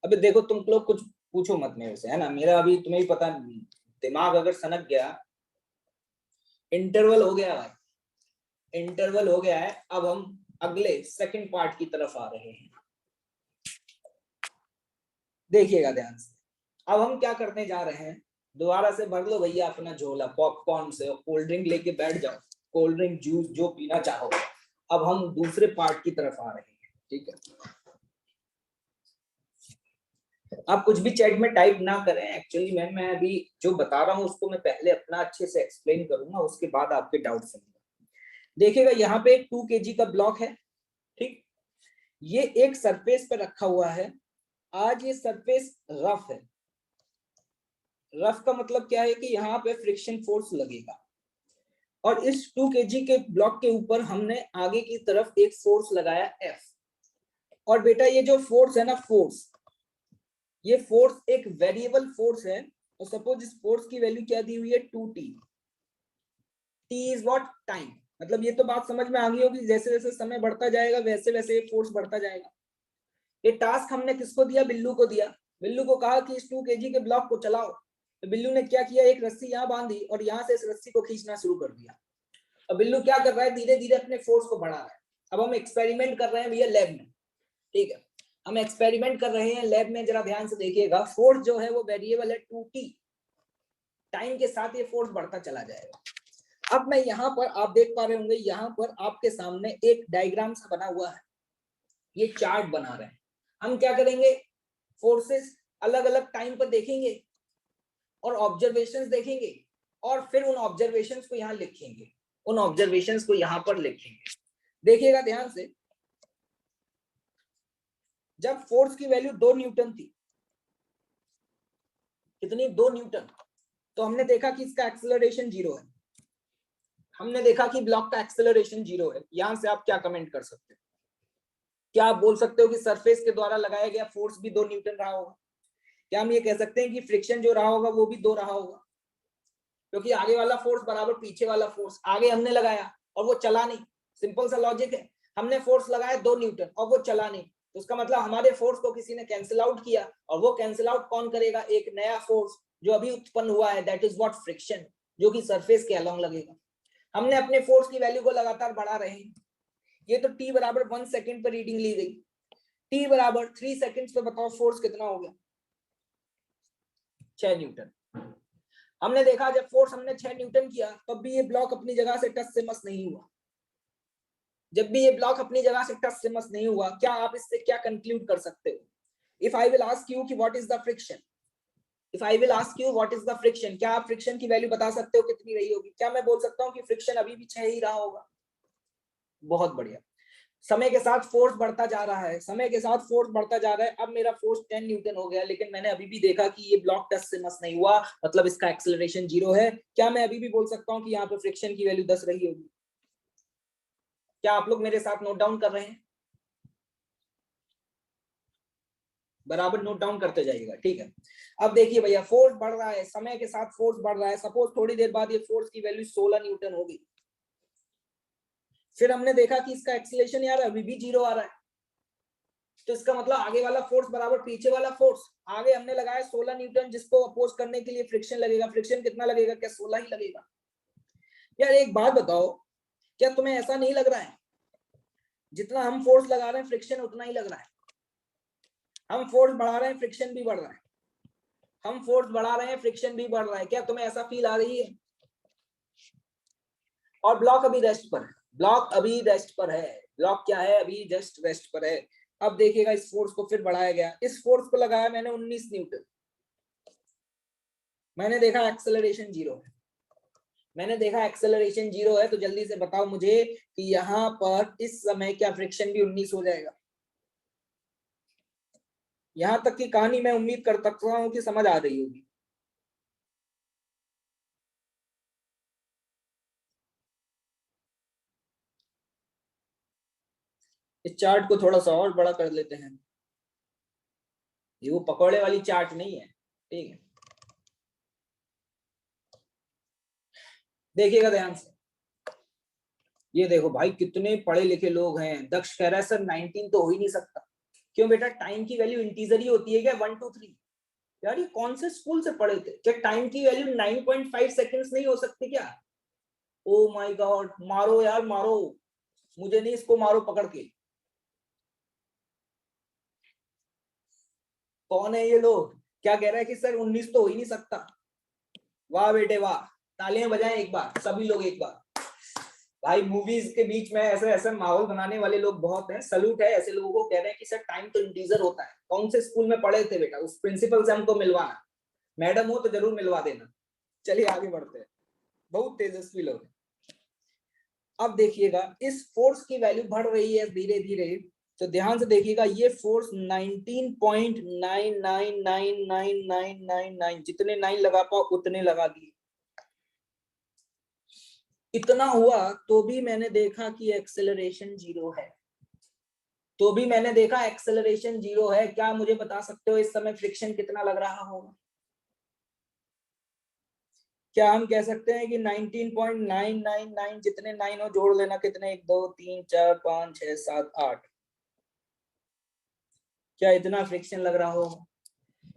अबे देखो तुम लोग कुछ पूछो मत मेरे से, है ना, मेरा अभी तुम्हें ही पता, दिमाग अगर सनक गया। इंटरवल हो गया भाई, इंटरवल हो गया है। अब हम अगले सेकंड पार्ट की तरफ आ रहे हैं, देखिएगा ध्यान से। अब हम क्या करने जा रहे हैं, दोबारा से भर लो भैया अपना झोला पॉपकॉर्न से, और कोल्ड ड्रिंक लेके बैठ जाओ, कोल्ड ड्रिंक जूस जो पीना चाहो। अब हम दूसरे पार्ट की तरफ आ रहे हैं, ठीक है। आप कुछ भी चैट में टाइप ना करें, एक्चुअली मैं अभी जो बता रहा हूँ उसको मैं पहले अपना अच्छे से एक्सप्लेन करूंगा, उसके बाद आपके डाउट सुनूंगा। देखिएगा यहाँ पे 2 kg का ब्लॉक है, ठीक। ये एक सरफेस पे रखा हुआ है। आज ये सरफेस रफ है। रफ का मतलब क्या है कि यहाँ पे फ्रिक्शन फोर्स लगेगा, और इस 2 kg के ब्लॉक के ऊपर हमने आगे की तरफ एक फोर्स लगाया F। और बेटा ये जो फोर्स है ना, फोर्स, ये फोर्स एक वेरिएबल फोर्स है। और सपोज इस फोर्स की वैल्यू क्या दी हुई है, 2t। t is what, time. मतलब ये तो बात समझ में आ गई होगी, जैसे जैसे समय बढ़ता जाएगा वैसे वैसे ये फोर्स बढ़ता जाएगा। ये टास्क हमने किसको दिया, बिल्लू को दिया। बिल्लू को कहा कि इस 2 kg के ब्लॉक को चलाओ। तो बिल्लू ने क्या किया, एक रस्सी यहाँ बांधी और यहाँ से इस रस्सी को खींचना शुरू कर दिया। अब बिल्लू क्या कर रहा है, धीरे धीरे अपने फोर्स को बढ़ा रहा है। अब हम एक्सपेरिमेंट कर रहे हैं भैया लैब में, ठीक है। हम एक्सपेरिमेंट कर रहे हैं लैब में, जरा ध्यान से देखिएगा। फोर्स जो है वो वेरिएबल है 2t। टाइम के साथ ये फोर्स बढ़ता चला जाएगा। अब मैं यहाँ पर, आप देख पा रहे होंगे, यहाँ पर आपके सामने एक डायग्राम सा बना हुआ है। ये चार्ट बना रहे हैं। हम क्या करेंगे, फोर्सेस अलग अलग टाइम पर देखेंगे और ऑब्जर्वेशंस देखेंगे, और फिर उन ऑब्जर्वेशंस को यहाँ लिखेंगे, उन ऑब्जर्वेशंस को यहाँ पर लिखेंगे। देखिएगा ध्यान से। जब फोर्स की वैल्यू 2 न्यूटन थी, कितनी, 2 न्यूटन, तो हमने देखा कि इसका एक्सेलरेशन 0 है। हमने देखा कि ब्लॉक का एक्सेलरेशन 0 है। यहां से आप क्या कमेंट कर सकते हो, क्या आप बोल सकते हो कि सरफेस के द्वारा लगाया गया फोर्स भी 2 न्यूटन रहा होगा? क्या हम ये कह सकते हैं कि फ्रिक्शन जो रहा होगा वो भी 2 रहा होगा? क्योंकि आगे वाला फोर्स बराबर पीछे वाला फोर्स, आगे हमने लगाया और वो चला नहीं। सिंपल सा लॉजिक है। हमने फोर्स लगाया 2 न्यूटन और वो चला नहीं, तो उसका मतलब हमारे फोर्स को किसी ने कैंसिल आउट किया, और वो कैंसिल आउट कौन करेगा, एक नया फोर्स जो अभी उत्पन्न हुआ है, दैट इज व्हाट, फ्रिक्शन, जो कि सरफेस के अलोंग लगेगा। हमने अपने फोर्स की वैल्यू को लगातार बढ़ा रहे हैं। ये तो t बराबर 1 सेकंड पर रीडिंग ली गई। t बराबर 3 सेकंड्स पे बताओ फोर्स कितना हो गया, 6 न्यूटन। हमने देखा जब फोर्स हमने 6 न्यूटन किया तब भी ये ब्लॉक अपनी जगह से टच से मस नहीं हुआ। जब भी ये ब्लॉक अपनी जगह से टच से मस नहीं हुआ, क्या आप इससे क्या कंक्लूड कर सकते हो? If I will ask you कि what is the friction, if I will ask you what is the friction, क्या आप फ्रिक्शन की वैल्यू बता सकते हो कितनी रही होगी? क्या मैं बोल सकता हूँ कि फ्रिक्शन अभी भी 6 ही रहा होगा? बहुत बढ़िया। समय के साथ फोर्स बढ़ता जा रहा है, समय के साथ फोर्स बढ़ता जा रहा है। अब मेरा फोर्स 10 न्यूटन हो गया, लेकिन मैंने अभी भी देखा कि ये ब्लॉक टच से मस नहीं हुआ, मतलब इसका एक्सेलरेशन 0 है। क्या मैं अभी भी बोल सकता हूँ कि यहाँ पे फ्रिक्शन की वैल्यू 10 रही होगी? क्या आप लोग मेरे साथ नोट डाउन कर रहे हैं? बराबर नोट डाउन करते जाइएगा, ठीक है। अब देखिए भैया, फोर्स बढ़ रहा है, समय के साथ फोर्स बढ़ रहा है। सपोज थोड़ी देर बाद ये फोर्स की वैल्यू 16 न्यूटन होगी। फिर हमने देखा कि इसका एक्सीलरेशन यार अभी भी 0 आ रहा है, तो इसका मतलब आगे वाला फोर्स बराबर पीछे वाला फोर्स। आगे हमने लगाया 16 न्यूटन, जिसको अपोज करने के लिए फ्रिक्शन लगेगा। फ्रिक्शन कितना लगेगा, क्या 16 ही लगेगा? यार एक बात बताओ, क्या तुम्हें ऐसा नहीं लग रहा है जितना हम फोर्स लगा रहे हैं फ्रिक्शन उतना ही लग रहा है? हम फोर्स बढ़ा रहे हैं, फ्रिक्शन भी बढ़ रहा है। हम फोर्स बढ़ा रहे हैं, फ्रिक्शन भी बढ़ रहा है। क्या तुम्हें ऐसा फील आ रही है? और ब्लॉक अभी रेस्ट पर है, ब्लॉक अभी रेस्ट पर है। ब्लॉक क्या है, अभी जस्ट रेस्ट पर है। अब देखिएगा इस फोर्स को फिर बढ़ाया गया। इस फोर्स को लगाया मैंने 19 न्यूटन। मैंने देखा एक्सेलरेशन 0 है। मैंने देखा एक्सेलरेशन 0 है, तो जल्दी से बताओ मुझे कि यहाँ पर इस समय क्या फ्रिक्शन भी 19 हो जाएगा? यहां तक की कहानी मैं उम्मीद कर सकता हूँ कि समझ आ रही होगी। इस चार्ट को थोड़ा सा और बड़ा कर लेते हैं, ये वो पकौड़े वाली चार्ट नहीं है, ठीक है। देखिएगा ध्यान से, ये देखो भाई कितने पढ़े लिखे लोग हैं। दक्ष कह रहा है सर 19 तो हो ही नहीं सकता। क्यों बेटा, टाइम की वैल्यू इंटीजर ही होती है क्या? 1 2 3। यार ये कौन से स्कूल से पढ़े थे? क्या टाइम की वैल्यू 9.5 सेकंड्स नहीं हो सकती क्या? ओ माय गॉड, मारो यार मारो, मुझे नहीं, इसको मारो पकड़ के। कौन है ये लोग? क्या कह रहा है कि सर 19 तो हो ही नहीं सकता। वाह बेटे वाह, तालियां बजाएं एक बार सभी लोग एक बार। भाई मूवीज के बीच में ऐसे ऐसे माहौल बनाने वाले लोग बहुत हैं, सलूट है ऐसे लोगों को। कह रहे हैं कि सर टाइम तो इंटीजर होता है। कौन से स्कूल में पढ़े थे बेटा? उस प्रिंसिपल से हमको मिलवाना, मैडम हो तो जरूर मिलवा देना। चलिए आगे बढ़ते हैं, बहुत तेजस्वी लोग। अब देखिएगा इस फोर्स की वैल्यू बढ़ रही है धीरे धीरे, तो ध्यान से देखिएगा ये फोर्स 19.999999 जितने 9 लगा पाओ उतने लगा दिए। इतना हुआ तो भी मैंने देखा कि एक्सेलरेशन 0 है, तो भी मैंने देखा एक्सेलरेशन 0 है। क्या मुझे बता सकते हो इस समय फ्रिक्शन कितना लग रहा होगा? क्या हम कह सकते हैं कि 19.999 जितने 9 हो जोड़ लेना, कितने 1 2 3 4 5 6 7 8, क्या इतना फ्रिक्शन लग रहा हो?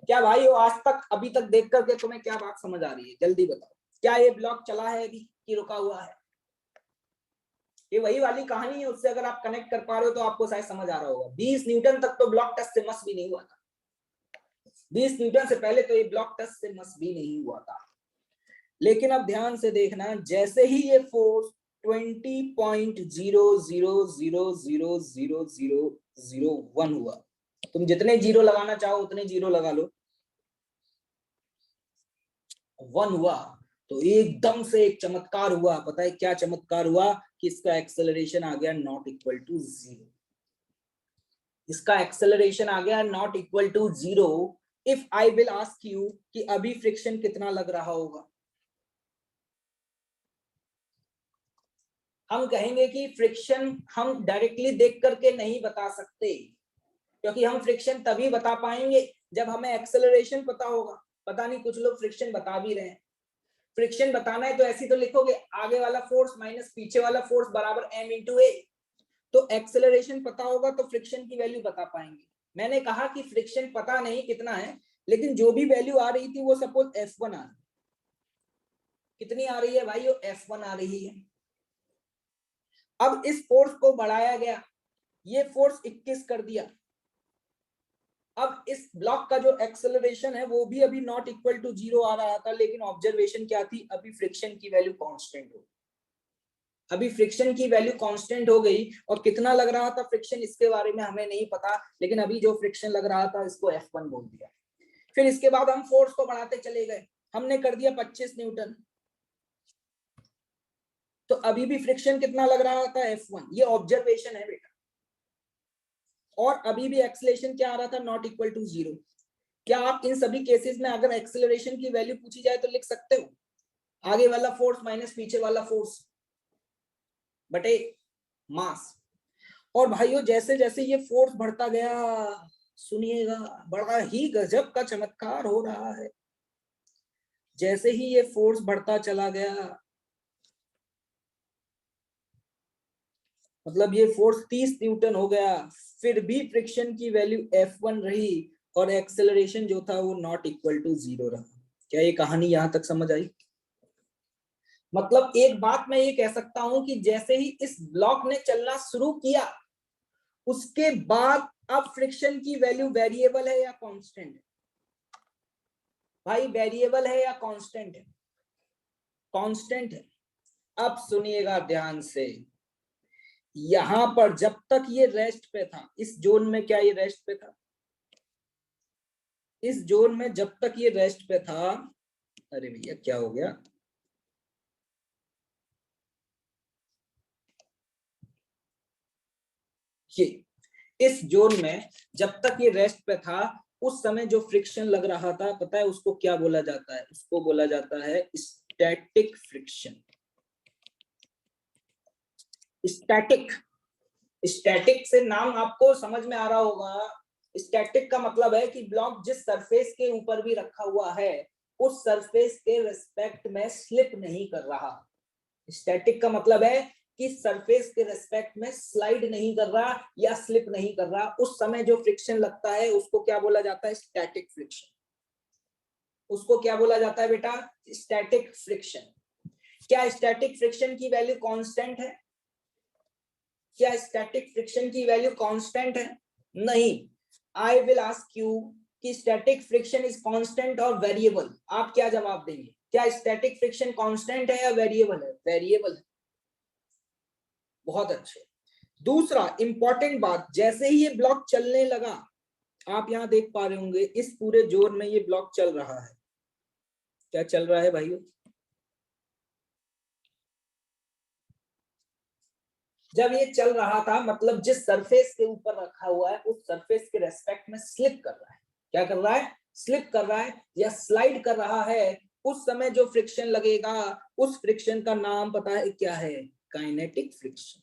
क्या भाई हो आज तक अभी तक देख करके तुम्हें क्या बात समझ आ रही है? जल्दी बताओ, क्या ये ब्लॉक चला है अभी कि रुका हुआ है? ये वही वाली कहानी है, उससे अगर आप कनेक्ट कर पा रहे हो तो आपको शायद समझ आ रहा होगा। 20 न्यूटन तक तो ब्लॉक टच से मस भी नहीं हुआ था। 20 न्यूटन से पहले तो ये ब्लॉक टच से मस भी नहीं हुआ था। लेकिन अब ध्यान से देखना, जैसे ही ये फोर्स 20.00000001 हुआ, तुम जितने जीरो लगाना चाहो उतने जीरो लगा लो, 1 हुआ तो एकदम से एक चमत्कार हुआ। पता है क्या चमत्कार हुआ? कि इसका एक्सेलरेशन आ गया नॉट इक्वल टू 0। इसका एक्सेलरेशन आ गया not equal to 0। If I will ask you कि अभी फ्रिक्शन कितना लग रहा होगा, हम कहेंगे कि फ्रिक्शन हम डायरेक्टली देख करके नहीं बता सकते, क्योंकि हम फ्रिक्शन तभी बता पाएंगे जब हमें एक्सेलरेशन पता होगा। पता नहीं कुछ लोग फ्रिक्शन बता भी रहे हैं। फ्रिक्शन बताना है तो ऐसी तो लिखोगे, आगे वाला फोर्स माइनस पीछे वाला फोर्स बराबर m इंटू ए। तो एक्सेलरेशन पता होगा तो फ्रिक्शन की वैल्यू बता पाएंगे। मैंने कहा कि फ्रिक्शन पता नहीं कितना है, लेकिन जो भी वैल्यू आ रही थी वो सपोज F1 आ रही, कितनी आ रही है भाई? वो F1 आ रही है। अब इस फोर्स को बढ़ाया गया, ये फोर्स 21 कर दिया। अब इस ब्लॉक का जो एक्सेलरेशन है वो भी अभी नॉट इक्वल टू 0 आ रहा था, लेकिन ऑब्जर्वेशन क्या थी? अभी फ्रिक्शन की वैल्यू कांस्टेंट हो, अभी फ्रिक्शन की वैल्यू कांस्टेंट हो गई। और कितना लग रहा था फ्रिक्शन इसके बारे में हमें नहीं पता, लेकिन अभी जो फ्रिक्शन लग रहा था इसको F1 बोल दिया। फिर इसके बाद हम फोर्स को बढ़ाते चले गए, हमने कर दिया 25 न्यूटन। तो अभी भी फ्रिक्शन कितना लग रहा था? F1। ये ऑब्जर्वेशन है बेटा। और अभी भी एक्सेलरेशन क्या आ रहा था? Not equal to 0। क्या आप इन सभी केसेस में अगर एक्सेलरेशन की वैल्यू पूछी जाए तो लिख सकते हो आगे वाला फोर्स माइनस पीछे वाला फोर्स बटे मास? और भाइयों जैसे जैसे ये फोर्स बढ़ता गया, सुनिएगा बड़ा ही गजब का चमत्कार हो रहा है। जैसे ही ये फोर्स बढ़ता चला गया, मतलब ये फोर्स 30 न्यूटन हो गया, फिर भी फ्रिक्शन की वैल्यू F1 रही और एक्सेलरेशन जो था वो नॉट इक्वल टू 0 रहा। क्या ये कहानी यहां तक समझ आई? मतलब एक बात मैं ये कह सकता हूं कि जैसे ही इस ब्लॉक ने चलना शुरू किया, उसके बाद अब फ्रिक्शन की वैल्यू वेरिएबल है या कांस्टेंट है? भाई वेरिएबल है या कांस्टेंट है? कांस्टेंट है। अब सुनिएगा ध्यान से, यहां पर जब तक ये रेस्ट पे था, इस जोन में, क्या ये रेस्ट पे था? इस जोन में जब तक ये रेस्ट पे था, अरे भैया क्या हो गया? ये इस जोन में जब तक ये रेस्ट पे था, उस समय जो फ्रिक्शन लग रहा था, पता है उसको क्या बोला जाता है? उसको बोला जाता है स्टैटिक फ्रिक्शन। स्टैटिक, स्टैटिक से नाम आपको समझ में आ रहा होगा। स्टैटिक का मतलब है कि ब्लॉक जिस सरफेस के ऊपर भी रखा हुआ है उस सरफेस के रिस्पेक्ट में स्लिप नहीं कर रहा। स्टैटिक का मतलब है कि सरफेस के रिस्पेक्ट में स्लाइड नहीं कर रहा या स्लिप नहीं कर रहा। उस समय जो फ्रिक्शन लगता है उसको क्या बोला जाता है? Static friction. उसको क्या बोला जाता है बेटा? Static friction. क्या स्टैटिक फ्रिक्शन की वैल्यू कांस्टेंट है? क्या स्टैटिक फ्रिक्शन की वैल्यू कांस्टेंट है? नहीं। आई विल आस्क यू कि स्टैटिक फ्रिक्शन इज कांस्टेंट और वेरिएबल। आप क्या जवाब देंगे? क्या स्टैटिक फ्रिक्शन कांस्टेंट है या वेरिएबल है? वेरिएबल है। बहुत अच्छे। दूसरा इंपॉर्टेंट बात, जैसे ही ये ब्लॉक चलने लगा, आप यहां देख पा रहे होंगे इस पूरे जोर में ये ब्लॉक चल रहा है। क्या चल रहा है भाइयों? जब ये चल रहा था मतलब जिस सरफेस के ऊपर रखा हुआ है उस सरफेस के रेस्पेक्ट में स्लिप कर रहा है। क्या कर रहा है? स्लिप कर रहा है या स्लाइड कर रहा है। उस समय जो फ्रिक्शन लगेगा उस फ्रिक्शन का नाम पता है क्या है? Kinetic friction.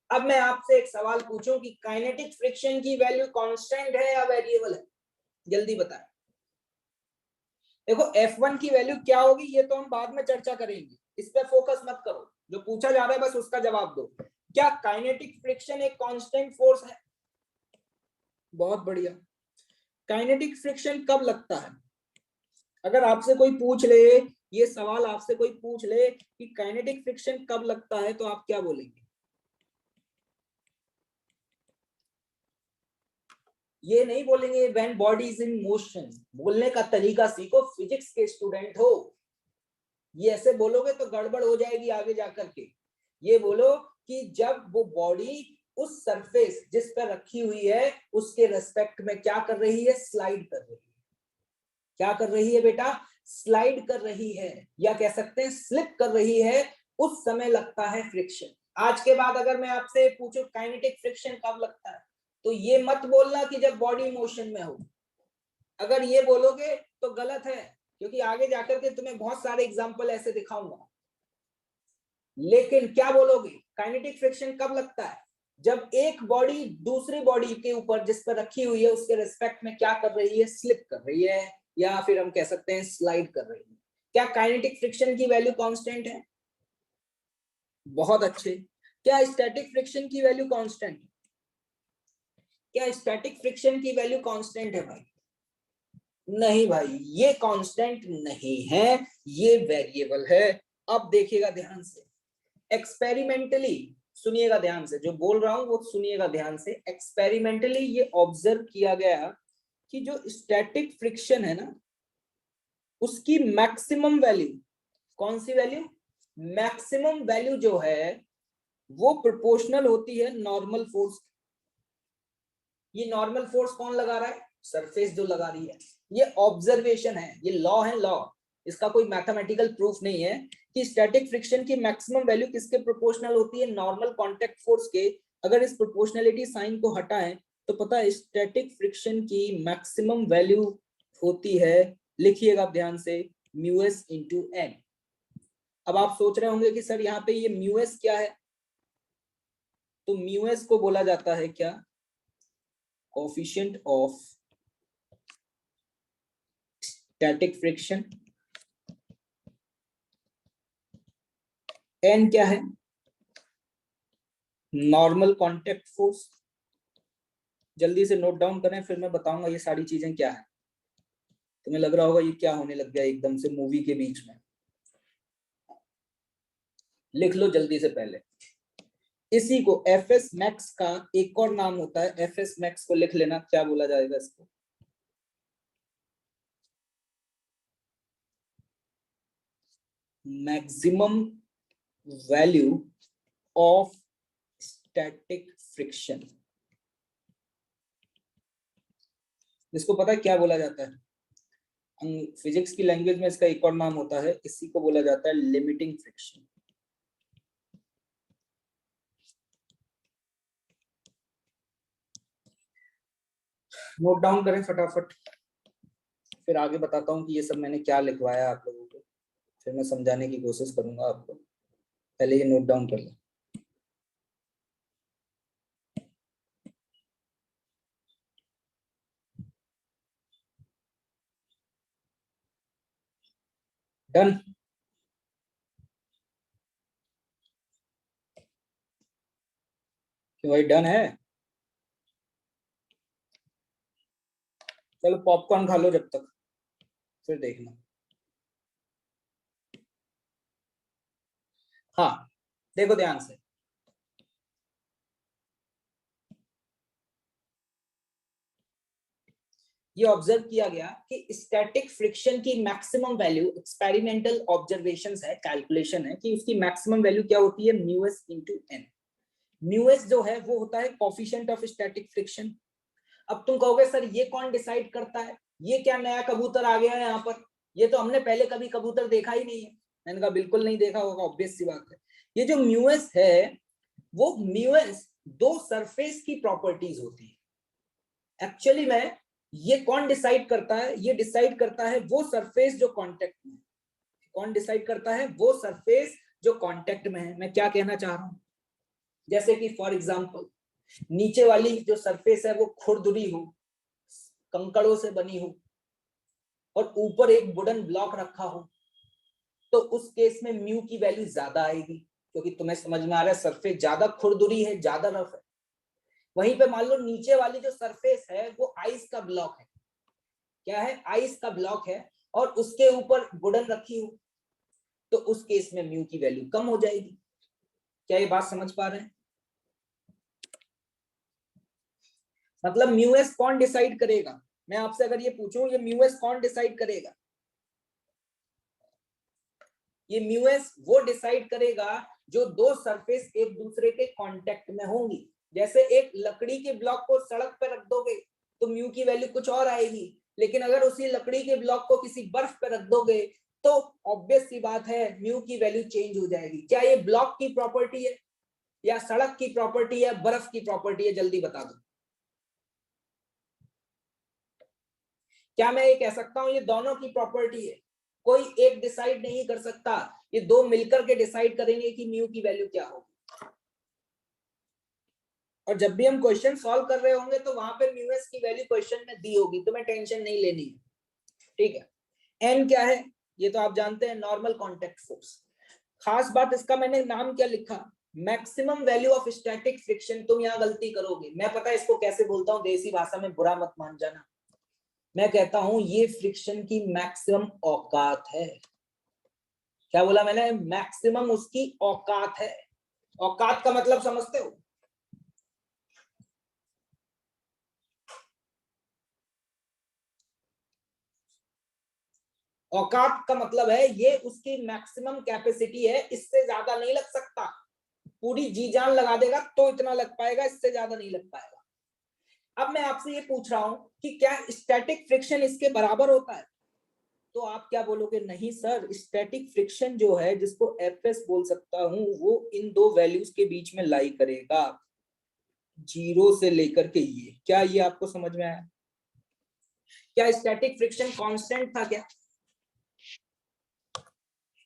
अब मैं आपसे एक सवाल पूछूं कि काइनेटिक फ्रिक्शन की वैल्यू कांस्टेंट है या वेरिएबल है? जल्दी बताएं। देखो F1 की वैल्यू क्या होगी ये तो हम बाद में चर्चा करेंगे, इस पे फोकस मत करो। जो पूछा जा रहा है बस उसका जवाब दो। क्या काइनेटिक फ्रिक्शन एक कांस्टेंट फोर्स है? बहुत बढ़िया। काइनेटिक फ्रिक्शन कब लगता है? अगर आपसे कोई पूछ ले, ये सवाल आपसे कोई पूछ ले कि काइनेटिक फ्रिक्शन कब लगता है तो आप क्या बोलेंगे? ये नहीं बोलेंगे when body is in motion. बोलने का तरीका सीखो, फिजिक्स के स्टूडेंट हो। ये ऐसे बोलोगे तो गड़बड़ हो जाएगी आगे जाकर के। ये बोलो कि जब वो बॉडी उस सरफेस जिस पर रखी हुई है उसके रेस्पेक्ट में क्या कर रही है? स्लाइड कर रही है। क्या कर रही है बेटा? स्लाइड कर रही है या कह सकते हैं स्लिप कर रही है। उस समय लगता है फ्रिक्शन। आज के बाद अगर मैं आपसे पूछूं काइनेटिक फ्रिक्शन कब लगता है तो ये मत बोलना कि जब बॉडी मोशन में हो। अगर ये बोलोगे तो गलत है, क्योंकि आगे जाकर के तुम्हें बहुत सारे एग्जांपल ऐसे दिखाऊंगा। लेकिन क्या बोलोगे? काइनेटिक फ्रिक्शन कब लगता है? जब एक बॉडी दूसरी बॉडी के ऊपर जिस पर रखी हुई है उसके रिस्पेक्ट में क्या कर रही है? स्लिप कर रही है या फिर हम कह सकते हैं स्लाइड कर रही है। क्या काइनेटिक फ्रिक्शन की वैल्यू कांस्टेंट है? बहुत अच्छे। क्या स्टैटिक फ्रिक्शन की वैल्यू कांस्टेंट है? क्या स्टैटिक फ्रिक्शन की वैल्यू कांस्टेंट है भाई? नहीं भाई, ये कांस्टेंट नहीं है, ये वेरिएबल है। अब देखिएगा ध्यान से, एक्सपेरिमेंटली सुनिएगा ध्यान से, जो बोल रहा हूं वो सुनिएगा ध्यान से। एक्सपेरिमेंटली ये ऑब्जर्व किया गया कि जो स्टैटिक फ्रिक्शन है ना उसकी मैक्सिमम वैल्यू, कौन सी वैल्यू? मैक्सिमम वैल्यू जो है वो प्रोपोर्शनल होती है नॉर्मल फोर्स। ये नॉर्मल फोर्स कौन लगा रहा है? सरफेस जो लगा रही है। ये ऑब्जर्वेशन है, ये लॉ है, लॉ। इसका कोई मैथमेटिकल प्रूफ नहीं है कि स्टैटिक फ्रिक्शन की मैक्सिमम वैल्यू किसके प्रोपोर्शनल होती है? नॉर्मल कांटेक्ट फोर्स के। अगर इस प्रोपोर्शनलिटी साइन को हटाएं तो पता है स्टैटिक फ्रिक्शन की मैक्सिमम वैल्यू होती है, लिखिएगा ध्यान से, म्यू एस इंटू एन। अब आप सोच रहे होंगे कि सर यहाँ पे ये म्यू एस क्या है? तो म्यू एस को बोला जाता है क्या? Coefficient of static friction. N क्या है? Normal contact force. जल्दी से नोट डाउन करें फिर मैं बताऊंगा ये सारी चीजें क्या है। तुम्हें लग रहा होगा ये क्या होने लग गया एकदम से मूवी के बीच में। लिख लो जल्दी से पहले। इसी को एफ एस मैक्स का एक और नाम होता है, एफ एस मैक्स को लिख लेना, क्या बोला जाएगा इसको? Maximum value of static friction. इसको पता है क्या बोला जाता है? फिजिक्स की लैंग्वेज में इसका एक और नाम होता है, इसी को बोला जाता है लिमिटिंग फ्रिक्शन। नोट डाउन करें फटाफट, फिर आगे बताता हूँ कि ये सब मैंने क्या लिखवाया आप लोगों को, फिर मैं समझाने की कोशिश करूंगा आपको। पहले ये नोट डाउन कर लो। डन। कि भाई डन है? चलो पॉपकॉर्न खा लो जब तक, फिर देखना। हाँ देखो ध्यान से, ये ऑब्जर्व किया गया कि स्टैटिक फ्रिक्शन की मैक्सिमम वैल्यू, एक्सपेरिमेंटल ऑब्जर्वेशंस है, कैलकुलेशन है कि उसकी मैक्सिमम वैल्यू क्या होती है, म्यूएस इंटू एन। म्यूएस जो है वो होता है कोफिशिएंट ऑफ स्टैटिक फ्रिक्शन। अब तुम कहोगे सर ये कौन डिसाइड करता है, ये क्या नया कबूतर आ गया है यहाँ पर, ये तो हमने पहले कभी कबूतर देखा ही नहीं है। मैंने कहा बिल्कुल नहीं देखा होगा, ऑब्वियस सी बात है। ये जो म्यूएस है, वो म्यूएस दो सरफेस की प्रॉपर्टीज होती है एक्चुअली में। ये कौन डिसाइड करता है, ये डिसाइड करता है वो सरफेस जो कांटेक्ट में है। कौन डिसाइड करता है, वो सरफेस जो कांटेक्ट में है। मैं क्या कहना चाह रहा हूं, जैसे कि फॉर एग्जांपल नीचे वाली जो सरफेस है वो खुरदुरी हो, कंकड़ों से बनी हो, और ऊपर एक वुडन ब्लॉक रखा हो, तो उस केस में म्यू की वैल्यू ज्यादा आएगी, क्योंकि तुम्हें समझ में आ रहा है सरफेस ज्यादा खुरदुरी है, ज्यादा रफ है। वहीं पे मान लो नीचे वाली जो सरफेस है वो आइस का ब्लॉक है, क्या है, आइस का ब्लॉक है, और उसके ऊपर वुडन रखी हो, तो उस केस में म्यू की वैल्यू कम हो जाएगी। क्या ये बात समझ पा रहे हैं? मतलब म्यूएस कौन डिसाइड करेगा, मैं आपसे अगर ये पूछूं ये म्यूएस कौन डिसाइड करेगा, ये म्यूएस वो डिसाइड करेगा जो दो सरफेस एक दूसरे के कांटेक्ट में होंगी। जैसे एक लकड़ी के ब्लॉक को सड़क पर रख दोगे तो म्यू की वैल्यू कुछ और आएगी, लेकिन अगर उसी लकड़ी के ब्लॉक को किसी बर्फ पर रख दोगे तो ऑब्वियस सी बात है म्यू की वैल्यू चेंज हो जाएगी। क्या ये ब्लॉक की प्रॉपर्टी है, या सड़क की प्रॉपर्टी है, बर्फ की प्रॉपर्टी है, जल्दी बता दो। क्या मैं ये कह सकता हूं ये दोनों की प्रॉपर्टी है? कोई एक डिसाइड नहीं कर सकता, ये दो मिलकर के डिसाइड करेंगे कि म्यू की वैल्यू क्या होगी। और जब भी हम क्वेश्चन सॉल्व कर रहे होंगे तो वहां पे म्यू एस की वैल्यू क्वेश्चन में दी होगी, तुम्हें टेंशन नहीं लेनी है, ठीक है। एन क्या है, ये तो आप जानते हैं, नॉर्मल कॉन्टेक्ट फोर्स। खास बात इसका मैंने नाम क्या लिखा, maximum value of static friction. तुम यहाँ गलती करोगे, मैं पता है इसको कैसे बोलता हूँ, देसी भाषा में बुरा मत मान जाना, मैं कहता हूं ये फ्रिक्शन की मैक्सिमम औकात है। क्या बोला मैंने, मैक्सिमम उसकी औकात है। औकात का मतलब समझते हो, औकात का मतलब है ये उसकी मैक्सिमम कैपेसिटी है, इससे ज्यादा नहीं लग सकता। पूरी जी जान लगा देगा तो इतना लग पाएगा, इससे ज्यादा नहीं लग पाएगा। अब मैं आपसे ये पूछ रहा हूं कि क्या स्टैटिक फ्रिक्शन इसके बराबर होता है, तो आप क्या बोलोगे, नहीं सर, स्टैटिक फ्रिक्शन जो है जिसको एफएस बोल सकता हूं वो इन दो वैल्यूज के बीच में लाई करेगा, 0 से लेकर के ये। क्या ये आपको समझ में आया? क्या स्टैटिक फ्रिक्शन कांस्टेंट था क्या?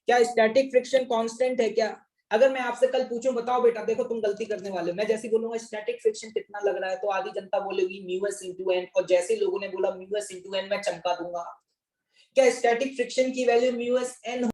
क्या स्टैटिक फ्रिक्शन कांस्टेंट है क्या? अगर मैं आपसे कल पूछूं बताओ बेटा, देखो तुम गलती करने वाले हो, मैं जैसे बोलूंगा स्टैटिक फ्रिक्शन कितना लग रहा है तो आधी जनता बोलेगी म्यू एस इंटू एन, और जैसे लोगों ने बोला म्यू एस इंटू एन मैं चमका दूंगा। क्या स्टैटिक फ्रिक्शन की वैल्यू म्यू एस एन